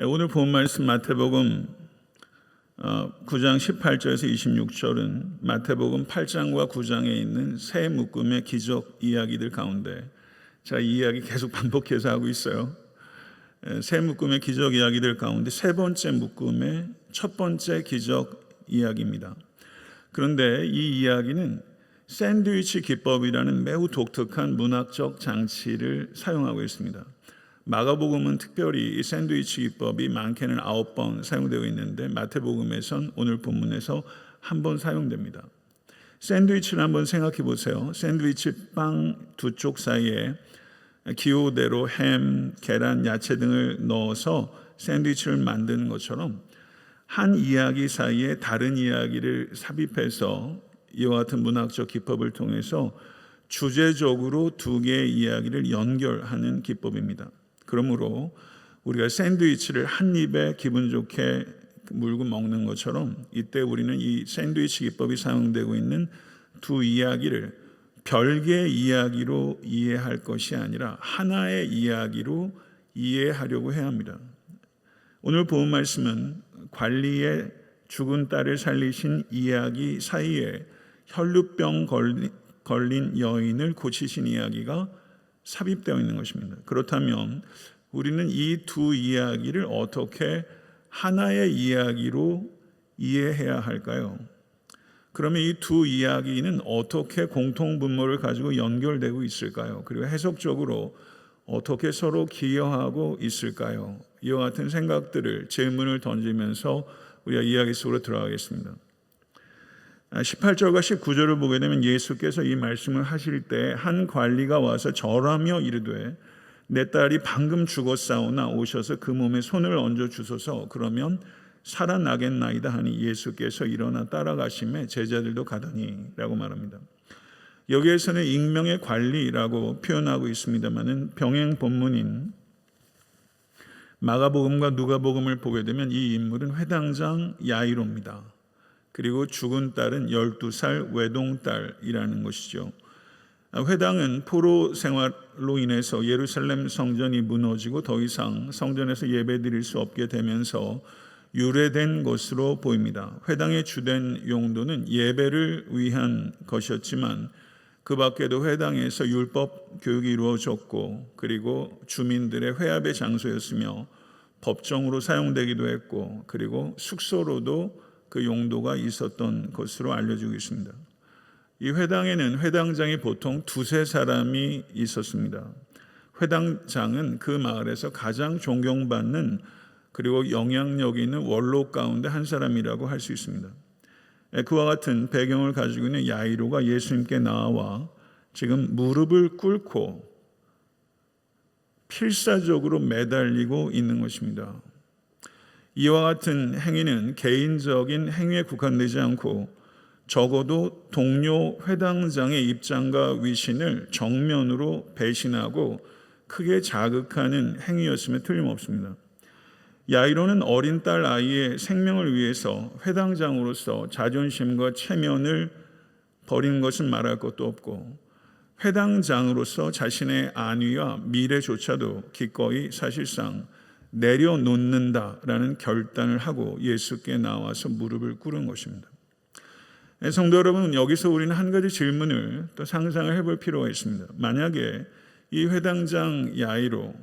오늘 본 말씀 마태복음 9장 18절에서 26절은 마태복음 8장과 9장에 있는 세 묶음의 기적 이야기들 가운데 제가 이 이야기 계속 반복해서 하고 있어요. 세 묶음의 기적 이야기들 가운데 세 번째 묶음의 첫 번째 기적 이야기입니다. 그런데 이 이야기는 샌드위치 기법이라는 매우 독특한 문학적 장치를 사용하고 있습니다. 마가복음은 특별히 이 샌드위치 기법이 많게는 9번 사용되고 있는데 마태복음에선 오늘 본문에서 한 번 사용됩니다. 샌드위치를 한번 생각해 보세요. 샌드위치 빵 두 쪽 사이에 기호대로 햄, 계란, 야채 등을 넣어서 샌드위치를 만드는 것처럼 한 이야기 사이에 다른 이야기를 삽입해서 이와 같은 문학적 기법을 통해서 주제적으로 두 개의 이야기를 연결하는 기법입니다. 그러므로 우리가 샌드위치를 한 입에 기분 좋게 물고 먹는 것처럼 이때 우리는 이 샌드위치 기법이 사용되고 있는 두 이야기를 별개의 이야기로 이해할 것이 아니라 하나의 이야기로 이해하려고 해야 합니다. 오늘 본 말씀은 관리의 죽은 딸을 살리신 이야기 사이에 혈루병 걸린 여인을 고치신 이야기가 삽입되어 있는 것입니다. 그렇다면 우리는 이 두 이야기를 어떻게 하나의 이야기로 이해해야 할까요? 그러면 이 두 이야기는 어떻게 공통분모를 가지고 연결되고 있을까요? 그리고 해석적으로 어떻게 서로 기여하고 있을까요? 이와 같은 생각들을 질문을 던지면서 우리가 이야기 속으로 들어가겠습니다. 18절과 19절을 보게 되면 예수께서 이 말씀을 하실 때 한 관리가 와서 절하며 이르되 내 딸이 방금 죽었사오나 오셔서 그 몸에 손을 얹어 주소서 그러면 살아나겠나이다 하니 예수께서 일어나 따라가심에 제자들도 가더니 라고 말합니다. 여기에서는 익명의 관리라고 표현하고 있습니다만은 병행 본문인 마가복음과 누가복음을 보게 되면 이 인물은 회당장 야이로입니다. 그리고 죽은 딸은 12살 외동딸이라는 것이죠. 회당은 포로 생활로 인해서 예루살렘 성전이 무너지고 더 이상 성전에서 예배드릴 수 없게 되면서 유래된 것으로 보입니다. 회당의 주된 용도는 예배를 위한 것이었지만 그 밖에도 회당에서 율법 교육이 이루어졌고 그리고 주민들의 회합의 장소였으며 법정으로 사용되기도 했고 그리고 숙소로도 그 용도가 있었던 것으로 알려지고 있습니다. 이 회당에는 회당장이 보통 두세 사람이 있었습니다. 회당장은 그 마을에서 가장 존경받는 그리고 영향력 있는 원로 가운데 한 사람이라고 할 수 있습니다. 그와 같은 배경을 가지고 있는 야이로가 예수님께 나와 지금 무릎을 꿇고 필사적으로 매달리고 있는 것입니다. 이와 같은 행위는 개인적인 행위에 국한되지 않고 적어도 동료 회당장의 입장과 위신을 정면으로 배신하고 크게 자극하는 행위였음에 틀림없습니다. 야이로는 어린 딸 아이의 생명을 위해서 회당장으로서 자존심과 체면을 버린 것은 말할 것도 없고 회당장으로서 자신의 안위와 미래조차도 기꺼이 사실상 내려놓는다라는 결단을 하고 예수께 나와서 무릎을 꿇은 것입니다. 성도 여러분, 여기서 우리는 한 가지 질문을 또 상상을 해볼 필요가 있습니다. 만약에 이 회당장 야이로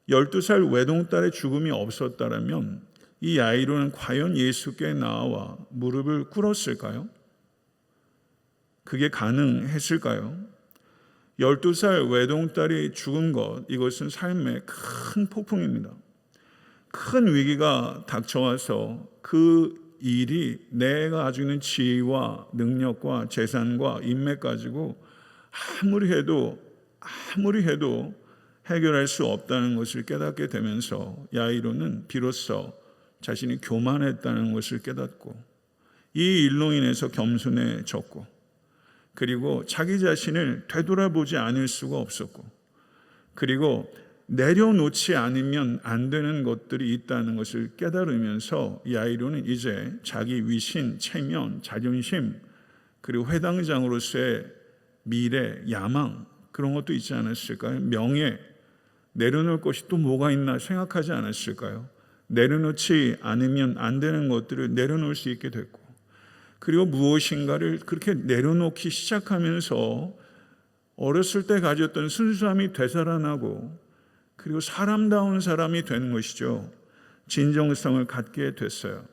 12살 외동딸의 죽음이 없었다면 이 야이로는 과연 예수께 나와 무릎을 꿇었을까요? 그게 가능했을까요? 12살 외동딸이 죽은 것, 이것은 삶의 큰 폭풍입니다. 큰 위기가 닥쳐와서 그 일이 내가 가지고 있는 지위와 능력과 재산과 인맥 가지고 아무리 해도 해결할 수 없다는 것을 깨닫게 되면서 야이로는 비로소 자신이 교만했다는 것을 깨닫고 이 일로 인해서 겸손해졌고 그리고 자기 자신을 되돌아보지 않을 수가 없었고 그리고 내려놓지 않으면 안 되는 것들이 있다는 것을 깨달으면서 야이로는 이제 자기 위신, 체면, 자존심 그리고 회당장으로서의 미래, 야망 그런 것도 있지 않았을까요? 명예 내려놓을 것이 또 뭐가 있나 생각하지 않았을까요? 내려놓지 않으면 안 되는 것들을 내려놓을 수 있게 됐고, 그리고 무엇인가를 그렇게 내려놓기 시작하면서 어렸을 때 가졌던 순수함이 되살아나고, 그리고 사람다운 사람이 되는 것이죠. 진정성을 갖게 됐어요.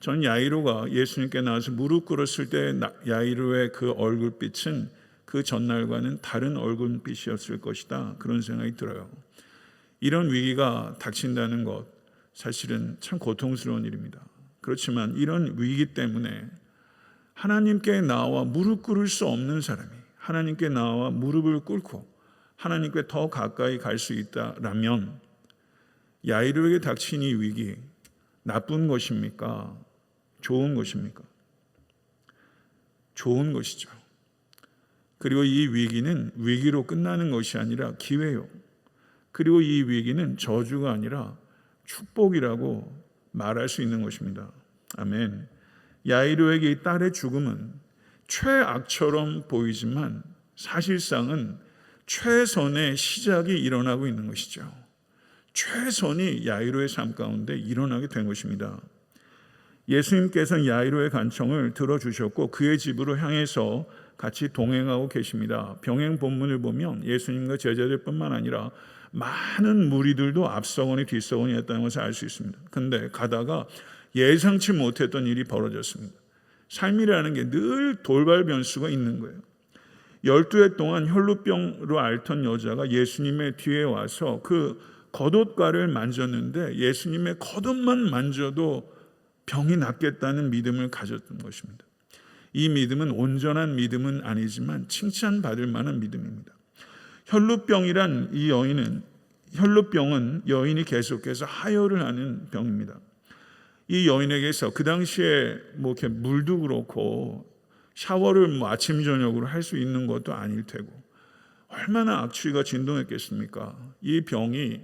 전 야이로가 예수님께 나와서 무릎 꿇었을 때 야이로의 그 얼굴빛은 그 전날과는 다른 얼굴빛이었을 것이다, 그런 생각이 들어요. 이런 위기가 닥친다는 것, 사실은 참 고통스러운 일입니다. 그렇지만 이런 위기 때문에 하나님께 나와 무릎 꿇을 수 없는 사람이 하나님께 나와 무릎을 꿇고 하나님께 더 가까이 갈 수 있다라면, 야이로에게 닥친 이 위기 나쁜 것입니까? 좋은 것입니까? 좋은 것이죠. 그리고 이 위기는 위기로 끝나는 것이 아니라 기회요. 그리고 이 위기는 저주가 아니라 축복이라고 말할 수 있는 것입니다. 아멘. 야이로에게 이 딸의 죽음은 최악처럼 보이지만 사실상은 최선의 시작이 일어나고 있는 것이죠. 최선이 야이로의 삶 가운데 일어나게 된 것입니다. 예수님께서는 야이로의 간청을 들어주셨고 그의 집으로 향해서 같이 동행하고 계십니다. 병행 본문을 보면 예수님과 제자들뿐만 아니라 많은 무리들도 앞서거니 뒤서거니 했다는 것을 알 수 있습니다. 그런데 가다가 예상치 못했던 일이 벌어졌습니다. 삶이라는 게 늘 돌발 변수가 있는 거예요. 12해 동안 혈루병으로 앓던 여자가 예수님의 뒤에 와서 그 겉옷가를 만졌는데 예수님의 겉옷만 만져도 병이 낫겠다는 믿음을 가졌던 것입니다. 이 믿음은 온전한 믿음은 아니지만 칭찬받을 만한 믿음입니다. 혈루병이란 이 혈루병은 여인이 계속해서 하혈을 하는 병입니다. 이 여인에게서 그 당시에 이렇게 물도 그렇고 샤워를 아침 저녁으로 할 수 있는 것도 아닐 테고 얼마나 악취가 진동했겠습니까? 이 병이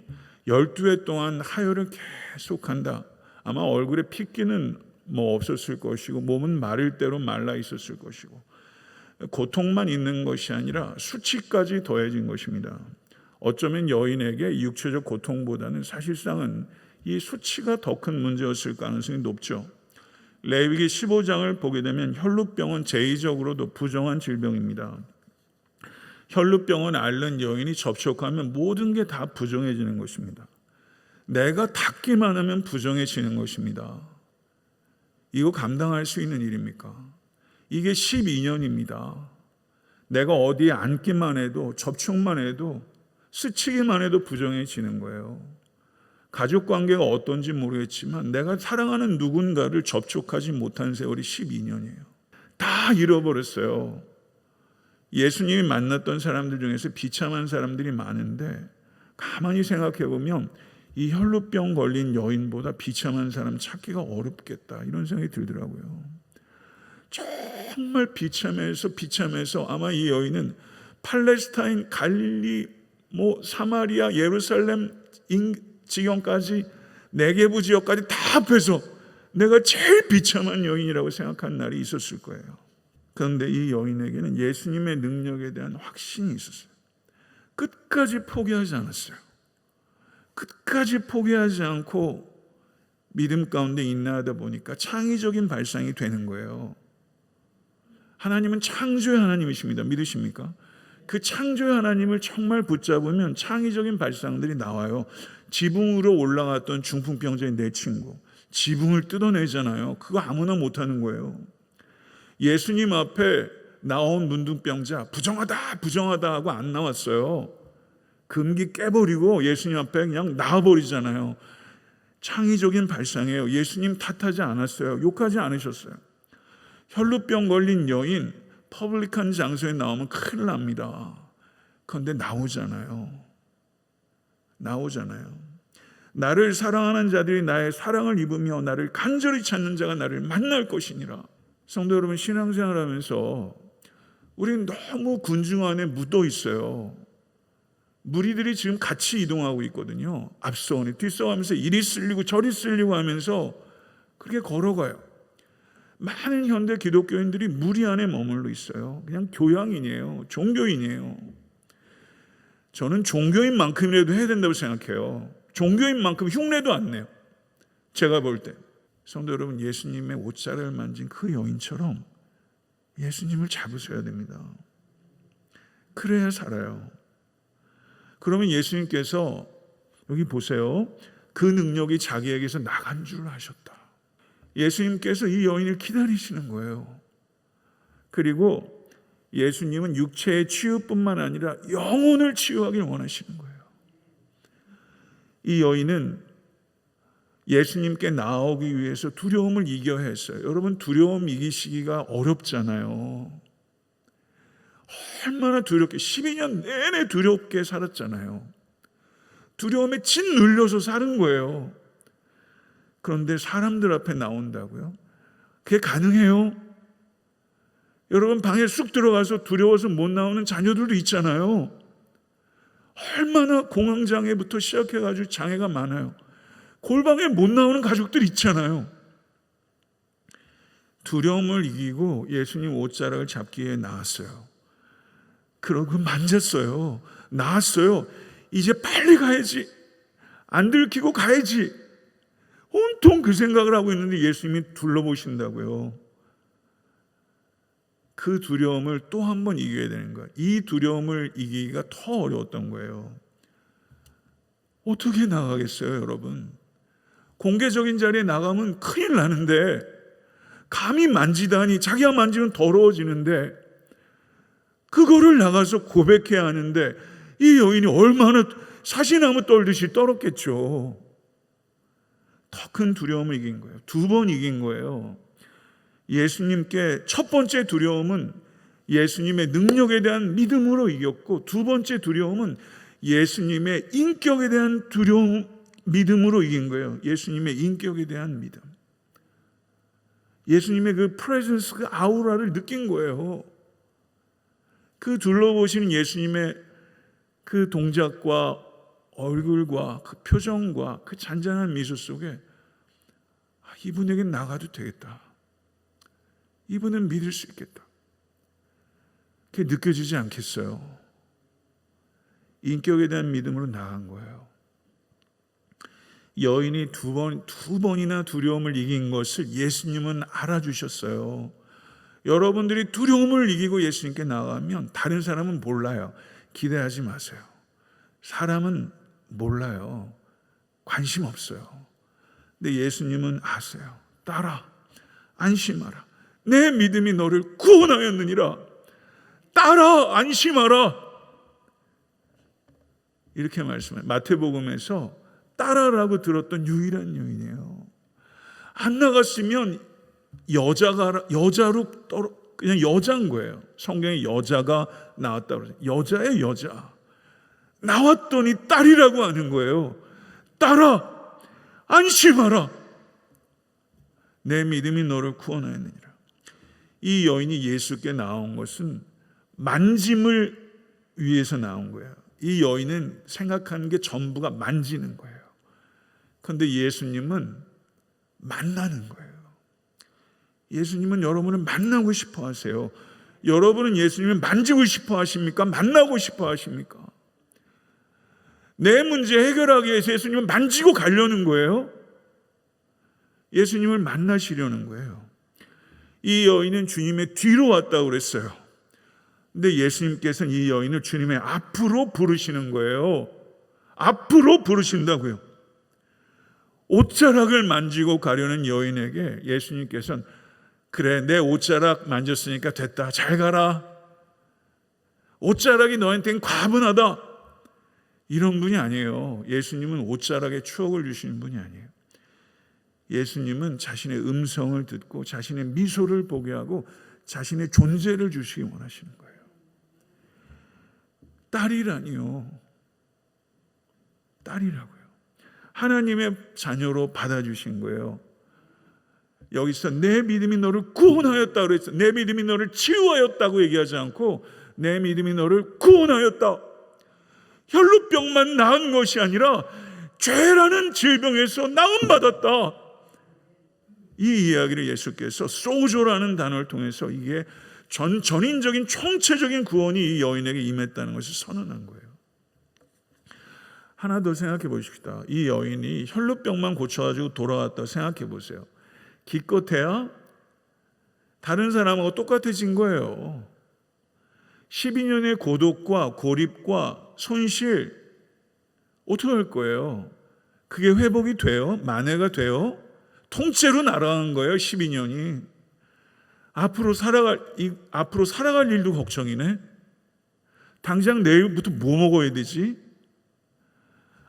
12해 동안 하혈을 계속한다. 아마 얼굴에 핏기는 없었을 것이고 몸은 마를 대로 말라 있었을 것이고 고통만 있는 것이 아니라 수치까지 더해진 것입니다. 어쩌면 여인에게 육체적 고통보다는 사실상은 이 수치가 더 큰 문제였을 가능성이 높죠. 레위기 15장을 보게 되면 혈루병은 제의적으로도 부정한 질병입니다. 혈루병을 앓는 여인이 접촉하면 모든 게 다 부정해지는 것입니다. 내가 닿기만 하면 부정해지는 것입니다. 이거 감당할 수 있는 일입니까? 이게 12년입니다. 내가 어디에 앉기만 해도 접촉만 해도 스치기만 해도 부정해지는 거예요. 가족관계가 어떤지 모르겠지만 내가 사랑하는 누군가를 접촉하지 못한 세월이 12년이에요. 다 잃어버렸어요. 예수님이 만났던 사람들 중에서 비참한 사람들이 많은데 가만히 생각해 보면 이 혈루병 걸린 여인보다 비참한 사람 찾기가 어렵겠다, 이런 생각이 들더라고요. 정말 비참해서 아마 이 여인은 팔레스타인, 갈릴리, 사마리아, 예루살렘 지경까지 네게부 지역까지 다 합해서 내가 제일 비참한 여인이라고 생각한 날이 있었을 거예요. 그런데 이 여인에게는 예수님의 능력에 대한 확신이 있었어요. 끝까지 포기하지 않았어요. 끝까지 포기하지 않고 믿음 가운데 인내하다 보니까 창의적인 발상이 되는 거예요. 하나님은 창조의 하나님이십니다. 믿으십니까? 그 창조의 하나님을 정말 붙잡으면 창의적인 발상들이 나와요. 지붕으로 올라갔던 중풍병자인 내 친구, 지붕을 뜯어내잖아요. 그거 아무나 못하는 거예요. 예수님 앞에 나온 문둥병자 부정하다 하고 안 나왔어요. 금기 깨버리고 예수님 앞에 그냥 나와버리잖아요. 창의적인 발상이에요. 예수님 탓하지 않았어요. 욕하지 않으셨어요. 혈루병 걸린 여인 퍼블릭한 장소에 나오면 큰일 납니다. 그런데 나오잖아요. 나를 사랑하는 자들이 나의 사랑을 입으며 나를 간절히 찾는 자가 나를 만날 것이니라. 성도 여러분, 신앙생활하면서 우리는 너무 군중 안에 묻어 있어요. 무리들이 지금 같이 이동하고 있거든요. 앞서오니 뒤서가면서 이리 쓸리고 저리 쓸리고 하면서 그렇게 걸어가요. 많은 현대 기독교인들이 무리 안에 머물러 있어요. 그냥 교양인이에요. 종교인이에요. 저는 종교인 만큼이라도 해야 된다고 생각해요. 종교인 만큼 흉내도 안 내요. 제가 볼 때. 성도 여러분, 예수님의 옷자락을 만진 그 여인처럼 예수님을 잡으셔야 됩니다. 그래야 살아요. 그러면 예수님께서 여기 보세요. 그 능력이 자기에게서 나간 줄 아셨다. 예수님께서 이 여인을 기다리시는 거예요. 그리고 예수님은 육체의 치유뿐만 아니라 영혼을 치유하길 원하시는 거예요. 이 여인은 예수님께 나오기 위해서 두려움을 이겨야 했어요. 여러분, 두려움 이기시기가 어렵잖아요. 얼마나 두렵게 12년 내내 두렵게 살았잖아요. 두려움에 짓눌려서 사는 거예요. 그런데 사람들 앞에 나온다고요? 그게 가능해요? 여러분, 방에 쑥 들어가서 두려워서 못 나오는 자녀들도 있잖아요. 얼마나 공황장애부터 시작해가지고 장애가 많아요. 골방에 못 나오는 가족들 있잖아요. 두려움을 이기고 예수님 옷자락을 잡기 위해 나왔어요. 그러고 만졌어요. 나왔어요. 이제 빨리 가야지. 안 들키고 가야지. 온통 그 생각을 하고 있는데 예수님이 둘러보신다고요. 그 두려움을 또 한 번 이겨야 되는 거예요. 이 두려움을 이기기가 더 어려웠던 거예요. 어떻게 나가겠어요, 여러분? 공개적인 자리에 나가면 큰일 나는데 감히 만지다니, 자기가 만지면 더러워지는데 그거를 나가서 고백해야 하는데 이 여인이 얼마나 사시나무 떨듯이 떨었겠죠. 더 큰 두려움을 이긴 거예요. 2번 이긴 거예요. 예수님께 첫 번째 두려움은 예수님의 능력에 대한 믿음으로 이겼고, 2번째 두려움은 예수님의 인격에 대한 두려움, 믿음으로 이긴 거예요. 예수님의 인격에 대한 믿음. 예수님의 그 프레젠스, 그 아우라를 느낀 거예요. 그 둘러보시는 예수님의 그 동작과 얼굴과 그 표정과 그 잔잔한 미소 속에 이분에게 나가도 되겠다. 이분은 믿을 수 있겠다. 그게 느껴지지 않겠어요? 인격에 대한 믿음으로 나간 거예요. 여인이 두 번이나 두려움을 이긴 것을 예수님은 알아주셨어요. 여러분들이 두려움을 이기고 예수님께 나가면 다른 사람은 몰라요. 기대하지 마세요. 사람은 몰라요. 관심 없어요. 근데 예수님은 아세요. 따라, 안심하라. 내 믿음이 너를 구원하였느니라. 따라, 안심하라. 이렇게 말씀해요. 마태복음에서 따라라고 들었던 유일한 여인이에요. 안 나갔으면 여자로 그냥 여자인 거예요. 성경에 여자가 나왔다고 그러죠. 여자의 여자. 나왔더니 딸이라고 하는 거예요. 따라, 안심하라. 내 믿음이 너를 구원하였느니라. 이 여인이 예수께 나온 것은 만짐을 위해서 나온 거예요. 이 여인은 생각하는 게 전부가 만지는 거예요. 그런데 예수님은 만나는 거예요. 예수님은 여러분을 만나고 싶어 하세요. 여러분은 예수님을 만지고 싶어 하십니까? 만나고 싶어 하십니까? 내 문제 해결하기 위해서 예수님을 만지고 가려는 거예요? 예수님을 만나시려는 거예요. 이 여인은 주님의 뒤로 왔다고 그랬어요. 근데 예수님께서는 이 여인을 주님의 앞으로 부르시는 거예요. 앞으로 부르신다고요. 옷자락을 만지고 가려는 여인에게 예수님께서는 그래, 내 옷자락 만졌으니까 됐다. 잘 가라. 옷자락이 너한테는 과분하다. 이런 분이 아니에요. 예수님은 옷자락에 추억을 주시는 분이 아니에요. 예수님은 자신의 음성을 듣고 자신의 미소를 보게 하고 자신의 존재를 주시기 원하시는 거예요. 딸이라니요. 딸이라고요. 하나님의 자녀로 받아주신 거예요. 여기서 내 믿음이 너를 구원하였다고 그랬어요. 내 믿음이 너를 치유하였다고 얘기하지 않고 내 믿음이 너를 구원하였다. 혈루병만 나은 것이 아니라 죄라는 질병에서 나음받았다. 이 이야기를 예수께서 소조라는 단어를 통해서 이게 전인적인 총체적인 구원이 이 여인에게 임했다는 것을 선언한 거예요. 하나 더 생각해 보십시다. 이 여인이 혈루병만 고쳐가지고 돌아왔다 생각해 보세요. 기껏해야 다른 사람하고 똑같아진 거예요. 12년의 고독과 고립과 손실 어떻게 할 거예요? 그게 회복이 돼요? 만회가 돼요? 통째로 날아간 거예요. 12년이. 앞으로 살아갈 일도 걱정이네. 당장 내일부터 뭐 먹어야 되지?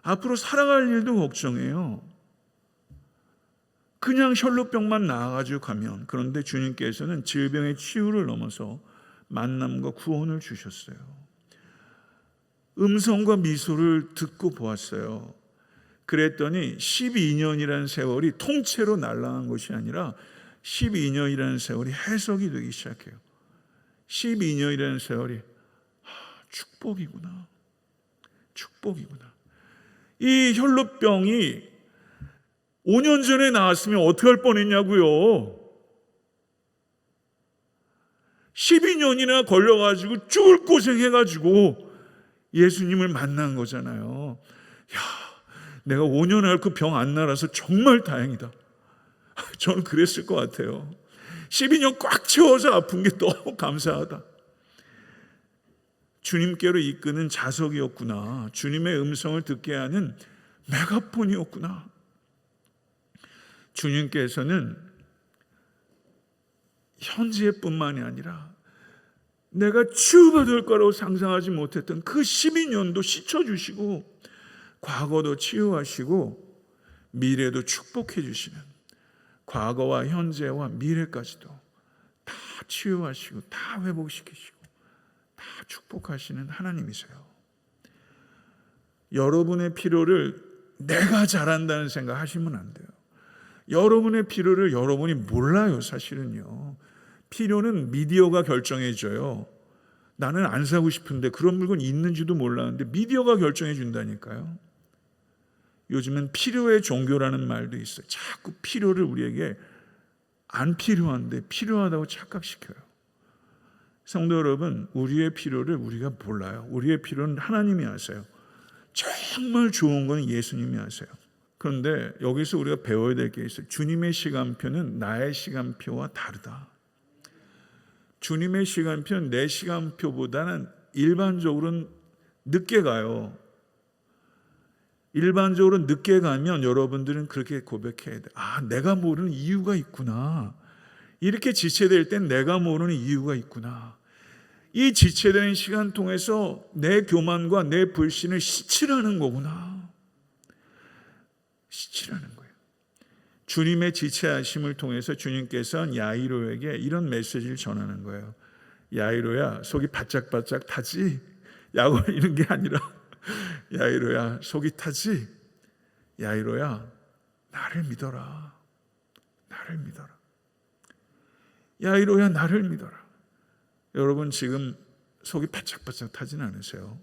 앞으로 살아갈 일도 걱정해요. 그냥 혈루병만 나아가지고 가면. 그런데 주님께서는 질병의 치유를 넘어서 만남과 구원을 주셨어요. 음성과 미소를 듣고 보았어요. 그랬더니 12년이라는 세월이 통째로 날아간 것이 아니라 12년이라는 세월이 해석이 되기 시작해요. 12년이라는 세월이 축복이구나. 축복이구나. 이 혈루병이 5년 전에 나왔으면 어떻게 할 뻔했냐고요. 12년이나 걸려가지고 죽을 고생해가지고 예수님을 만난 거잖아요. 야, 내가 5년 앓고 병 안 나라서 정말 다행이다. 저는 그랬을 것 같아요. 12년 꽉 채워서 아픈 게 너무 감사하다. 주님께로 이끄는 자석이었구나. 주님의 음성을 듣게 하는 메가폰이었구나. 주님께서는 현재뿐만이 아니라 내가 치유받을 거라고 상상하지 못했던 그 12년도 씻어주시고 과거도 치유하시고 미래도 축복해 주시는, 과거와 현재와 미래까지도 다 치유하시고 다 회복시키시고 다 축복하시는 하나님이세요. 여러분의 필요를 내가 잘한다는 생각 하시면 안 돼요. 여러분의 필요를 여러분이 몰라요. 사실은요. 필요는 미디어가 결정해줘요. 나는 안 사고 싶은데 그런 물건이 있는지도 몰랐는데 미디어가 결정해 준다니까요. 요즘은 필요의 종교라는 말도 있어요. 자꾸 필요를 우리에게 안 필요한데 필요하다고 착각시켜요. 성도 여러분, 우리의 필요를 우리가 몰라요. 우리의 필요는 하나님이 아세요. 정말 좋은 건 예수님이 아세요. 그런데 여기서 우리가 배워야 될 게 있어요. 주님의 시간표는 나의 시간표와 다르다. 주님의 시간표는 내 시간표보다는 일반적으로는 늦게 가요. 일반적으로 늦게 가면 여러분들은 그렇게 고백해야 돼. 아, 내가 모르는 이유가 있구나. 이렇게 지체될 땐 내가 모르는 이유가 있구나. 이 지체되는 시간 통해서 내 교만과 내 불신을 씻으라는 거구나. 씻으라는 거예요. 주님의 지체하심을 통해서 주님께서는 야이로에게 이런 메시지를 전하는 거예요. 야이로야, 속이 바짝바짝 타지? 약 올리는 게 아니라 야이로야, 속이 타지? 야이로야, 나를 믿어라. 나를 믿어라. 야이로야, 나를 믿어라. 여러분 지금 속이 바짝바짝 타진 않으세요?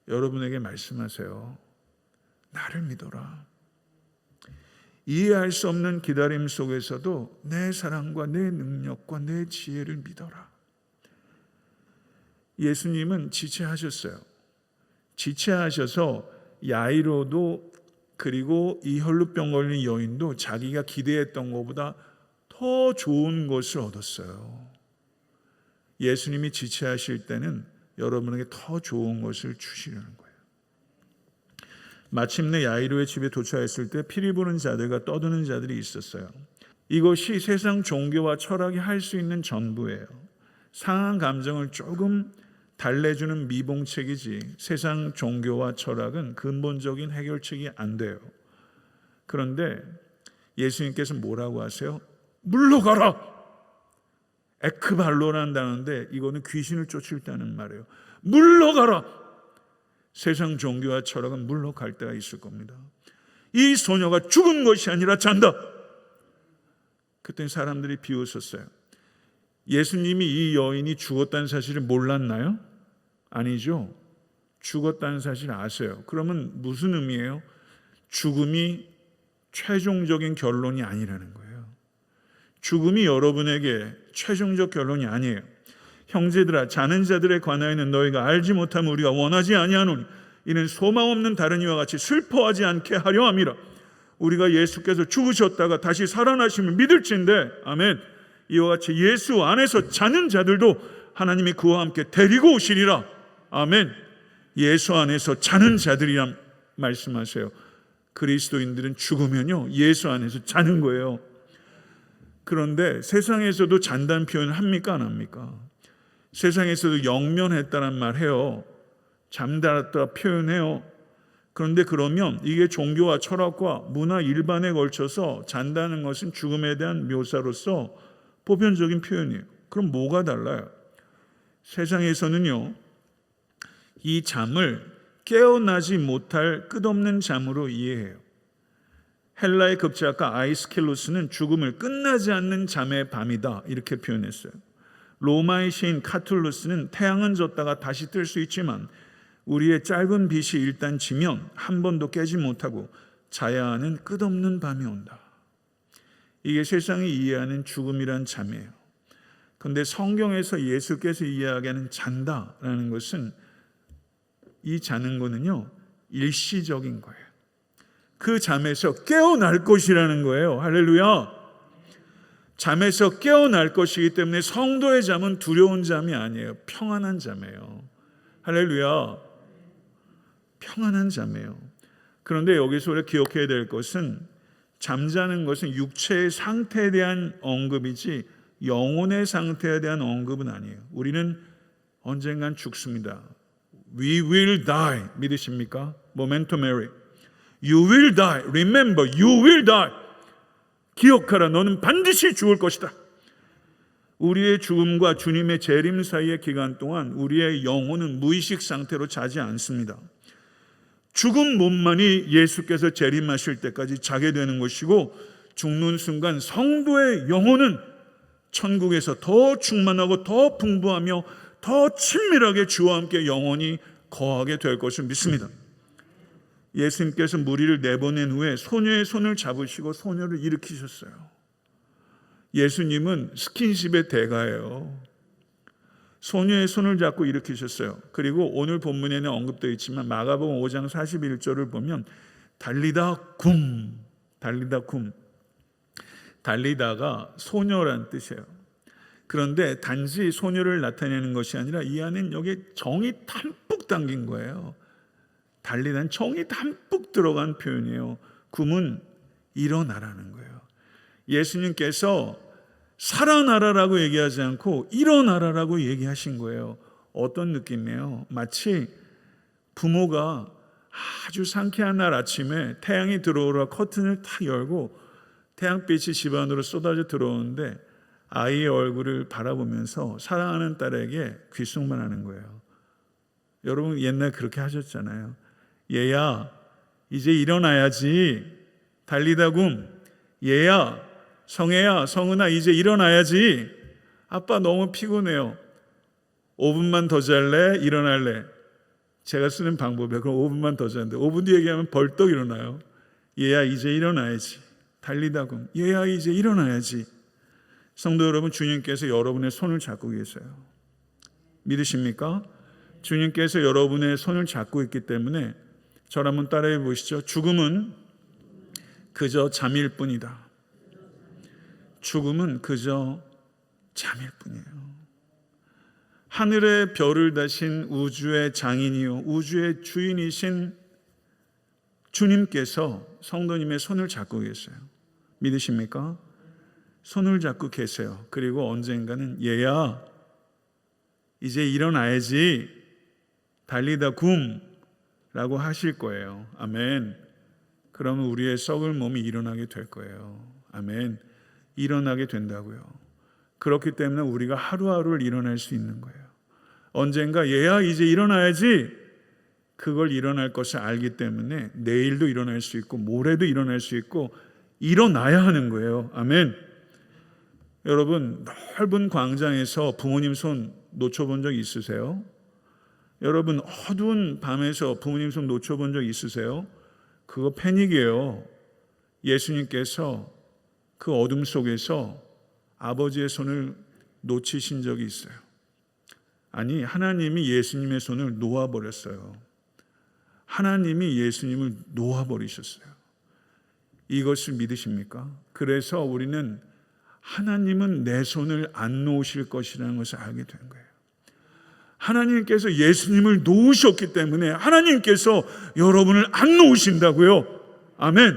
여러분에게 말씀하세요. 나를 믿어라. 이해할 수 없는 기다림 속에서도 내 사랑과 내 능력과 내 지혜를 믿어라. 예수님은 지체하셨어요. 지체하셔서 야이로도 그리고 이 혈루병 걸린 여인도 자기가 기대했던 것보다 더 좋은 것을 얻었어요. 예수님이 지체하실 때는 여러분에게 더 좋은 것을 주시려는 거예요. 마침내 야이로의 집에 도착했을 때 피리 부는 자들과 떠드는 자들이 있었어요. 이것이 세상 종교와 철학이 할 수 있는 전부예요. 상한 감정을 조금 달래주는 미봉책이지 세상 종교와 철학은 근본적인 해결책이 안 돼요. 그런데 예수님께서 뭐라고 하세요? 물러가라! 에크발로란다는데 이거는 귀신을 쫓을 때는 말이에요. 물러가라! 세상 종교와 철학은 물러갈 때가 있을 겁니다. 이 소녀가 죽은 것이 아니라 잔다. 그때 사람들이 비웃었어요. 예수님이 이 여인이 죽었다는 사실을 몰랐나요? 아니죠. 죽었다는 사실 아세요. 그러면 무슨 의미예요? 죽음이 최종적인 결론이 아니라는 거예요. 죽음이 여러분에게 최종적 결론이 아니에요. 형제들아, 자는 자들에 관하여는 너희가 알지 못하면 우리가 원하지 아니하노니 이는 소망 없는 다른 이와 같이 슬퍼하지 않게 하려 함이라. 우리가 예수께서 죽으셨다가 다시 살아나심을 믿을진대. 아멘. 이와 같이 예수 안에서 자는 자들도 하나님이 그와 함께 데리고 오시리라. 아멘. 예수 안에서 자는 자들이란 말씀하세요. 그리스도인들은 죽으면요 예수 안에서 자는 거예요. 그런데 세상에서도 잔다는 표현을 합니까 안 합니까? 세상에서도 영면했다는 말 해요. 잠들었다 표현해요. 그런데 그러면 이게 종교와 철학과 문화 일반에 걸쳐서 잔다는 것은 죽음에 대한 묘사로서 보편적인 표현이에요. 그럼 뭐가 달라요? 세상에서는요 이 잠을 깨어나지 못할 끝없는 잠으로 이해해요. 헬라의 급제학가 아이스킬로스는 죽음을 끝나지 않는 잠의 밤이다 이렇게 표현했어요. 로마의 시인 카툴루스는 태양은 졌다가 다시 뜰 수 있지만 우리의 짧은 빛이 일단 지면 한 번도 깨지 못하고 자야 하는 끝없는 밤이 온다. 이게 세상이 이해하는 죽음이란 잠이에요. 그런데 성경에서 예수께서 이야기하는 잔다라는 것은 이 자는 거는요 일시적인 거예요. 그 잠에서 깨어날 것이라는 거예요. 할렐루야. 잠에서 깨어날 것이기 때문에 성도의 잠은 두려운 잠이 아니에요. 평안한 잠이에요. 할렐루야. 평안한 잠이에요. 그런데 여기서 우리가 기억해야 될 것은 잠자는 것은 육체의 상태에 대한 언급이지 영혼의 상태에 대한 언급은 아니에요. 우리는 언젠간 죽습니다. We will die. 믿으십니까? Memento Mori. You will die. Remember, you will die. 기억하라. 너는 반드시 죽을 것이다. 우리의 죽음과 주님의 재림 사이의 기간 동안 우리의 영혼은 무의식 상태로 자지 않습니다. 죽은 몸만이 예수께서 재림하실 때까지 자게 되는 것이고 죽는 순간 성도의 영혼은 천국에서 더 충만하고 더 풍부하며 더 친밀하게 주와 함께 영원히 거하게 될 것을 믿습니다. 예수님께서 무리를 내보낸 후에 소녀의 손을 잡으시고 소녀를 일으키셨어요. 예수님은 스킨십의 대가예요. 소녀의 손을 잡고 일으키셨어요. 그리고 오늘 본문에는 언급되어 있지만 마가복음 5장 41절을 보면 달리다 굼, 달리다 굼. 달리다가 소녀란 뜻이에요. 그런데 단지 소녀를 나타내는 것이 아니라 이 안엔 여기 정이 담뿍 담긴 거예요. 달리다는 정이 담뿍 들어간 표현이에요. 굼은 일어나라는 거예요. 예수님께서 살아나라라고 얘기하지 않고 일어나라라고 얘기하신 거예요. 어떤 느낌이에요? 마치 부모가 아주 상쾌한 날 아침에 태양이 들어오라 커튼을 탁 열고 태양빛이 집 안으로 쏟아져 들어오는데 아이의 얼굴을 바라보면서 사랑하는 딸에게 귓속말 하는 거예요. 여러분 옛날 그렇게 하셨잖아요. 얘야 이제 일어나야지. 달리다 굼. 얘야 성혜야 성은아 이제 일어나야지. 아빠 너무 피곤해요. 5분만 더 잘래? 일어날래? 제가 쓰는 방법이에요. 그럼 5분만 더 자는데 5분 뒤에 얘기하면 벌떡 일어나요. 얘야 이제 일어나야지. 달리다 굼. 얘야 이제 일어나야지. 성도 여러분, 주님께서 여러분의 손을 잡고 계세요. 믿으십니까? 주님께서 여러분의 손을 잡고 있기 때문에 저를 한번 따라해 보시죠. 죽음은 그저 잠일 뿐이다. 죽음은 그저 잠일 뿐이에요. 하늘의 별을 다신 우주의 장인이요 우주의 주인이신 주님께서 성도님의 손을 잡고 계세요. 믿으십니까? 손을 잡고 계세요. 그리고 언젠가는 얘야 이제 일어나야지. 달리다 굼 라고 하실 거예요. 아멘. 그러면 우리의 썩을 몸이 일어나게 될 거예요. 아멘. 일어나게 된다고요. 그렇기 때문에 우리가 하루하루를 일어날 수 있는 거예요. 언젠가 얘야 이제 일어나야지. 그걸 일어날 것을 알기 때문에 내일도 일어날 수 있고 모레도 일어날 수 있고 일어나야 하는 거예요. 아멘. 여러분 넓은 광장에서 부모님 손 놓쳐본 적 있으세요? 여러분 어두운 밤에서 부모님 손 놓쳐본 적 있으세요? 그거 패닉이에요. 예수님께서 그 어둠 속에서 아버지의 손을 놓치신 적이 있어요. 아니 하나님이 예수님의 손을 놓아버렸어요. 하나님이 예수님을 놓아버리셨어요. 이것을 믿으십니까? 그래서 우리는 하나님은 내 손을 안 놓으실 것이라는 것을 알게 된 거예요. 하나님께서 예수님을 놓으셨기 때문에 하나님께서 여러분을 안 놓으신다고요. 아멘.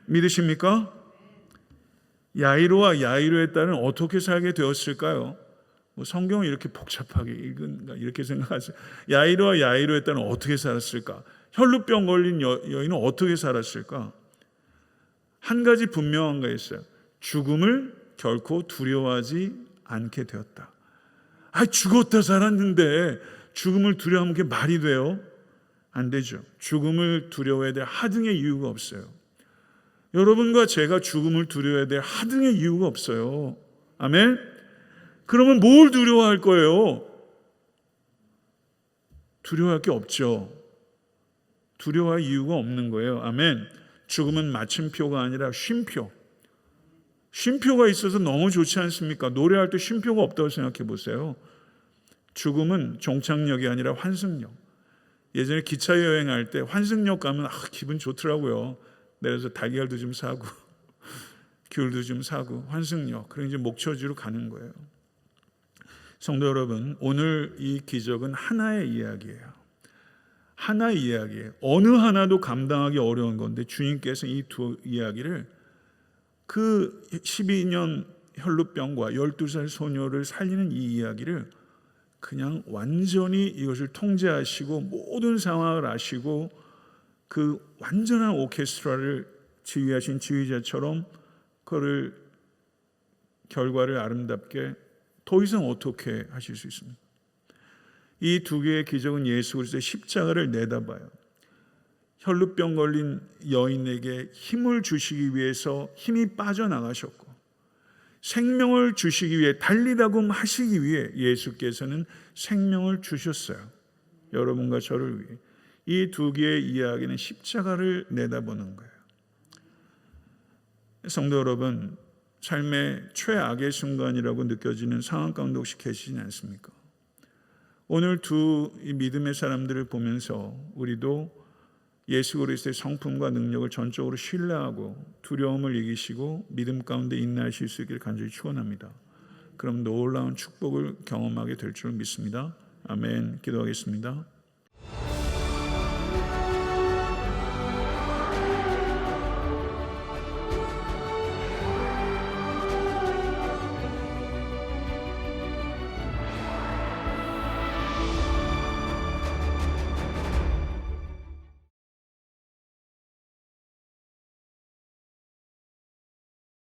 믿으십니까? 야이로와 야이로의 딸은 어떻게 살게 되었을까요? 뭐 성경을 이렇게 복잡하게 읽은가 이렇게 생각하세요. 야이로와 야이로의 딸은 어떻게 살았을까? 혈루병 걸린 여인은 어떻게 살았을까? 한 가지 분명한 거 있어요. 죽음을 결코 두려워하지 않게 되었다. 죽었다 살았는데 죽음을 두려워하는 게 말이 돼요? 안 되죠. 죽음을 두려워해야 될 하등의 이유가 없어요. 여러분과 제가 죽음을 두려워해야 될 하등의 이유가 없어요. 아멘? 그러면 뭘 두려워할 거예요? 두려워할 게 없죠. 두려워할 이유가 없는 거예요. 아멘. 죽음은 마침표가 아니라 쉼표. 쉼표가 있어서 너무 좋지 않습니까? 노래할 때 쉼표가 없다고 생각해 보세요. 죽음은 종착역이 아니라 환승역. 예전에 기차 여행할 때 환승역 가면 기분 좋더라고요. 내려서 달걀도 좀 사고 귤도 좀 사고 환승역. 그리고 이제 목초지로 가는 거예요. 성도 여러분, 오늘 이 기적은 하나의 이야기예요. 하나의 이야기예요. 어느 하나도 감당하기 어려운 건데 주님께서 이 두 이야기를 그 12년 혈루병과 12살 소녀를 살리는 이 이야기를 그냥 완전히 이것을 통제하시고 모든 상황을 아시고 그 완전한 오케스트라를 지휘하신 지휘자처럼 그를 결과를 아름답게 더 이상 어떻게 하실 수 있습니까? 이 두 개의 기적은 예수 그리스도의 십자가를 내다봐요. 혈루병 걸린 여인에게 힘을 주시기 위해서 힘이 빠져나가셨고 생명을 주시기 위해 달리다고 하시기 위해 예수께서는 생명을 주셨어요. 여러분과 저를 위해. 이 두 개의 이야기는 십자가를 내다보는 거예요. 성도 여러분, 삶의 최악의 순간이라고 느껴지는 상황 가운데 혹시 계시지 않습니까? 오늘 두 믿음의 사람들을 보면서 우리도 예수 그리스도의 성품과 능력을 전적으로 신뢰하고 두려움을 이기시고 믿음 가운데 인내하실 수 있기를 간절히 축원합니다. 그럼 놀라운 축복을 경험하게 될 줄 믿습니다. 아멘. 기도하겠습니다.